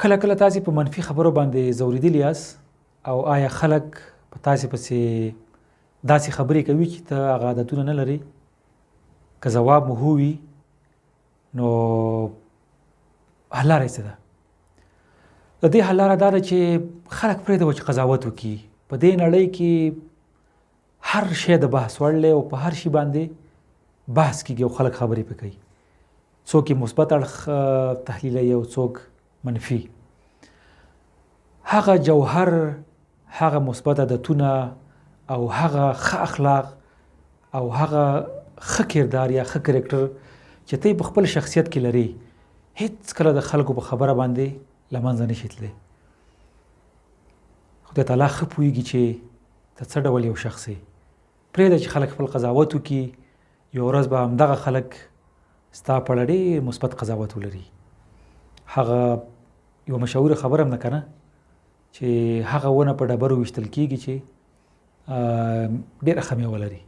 کله کله تاسې په منفي خبرو باندې ځورېدلي یاست او آیا خلک په تاسې پسې داسې خبرې کوي چې ته هغه عادتونه نه لرې؟ که ځواب مو هو وي نو حل لاره یې څه ده؟ د دې حل لاره دا ده چې خلک پرېږدوه چې قضاوت وکړي. په دې نړۍ کې هر شی د بحث وړ دی او په هر شي باندې بحث کېږي او خلک خبرې پرې کوي. څوک یې مثبت اړخ تحلیلوي او څوک منفي. هغه جوهر، هغه مثبت عادتونه او هغه ښه اخلاق او هغه ښه کردار یا ښه کرکټر چې ته په خپل شخصیت کې لري هیڅ کله د خلکو په خبره باندې له منځه نشي تللی. خدای تعالی ښه پوهېږي چې ته څه ډول یو شخص یې. پرېږده چې خلک خپل قضاوت وکړي. یوه ورځ به همدغه خلک ستا په اړه ډېر مثبت قضاوت ولري. هغه یوه مشهوره خبره هم ده که نه چې هغه ونه په ډبرو ویشتل کېږي چې ډېره ښه میوه لري.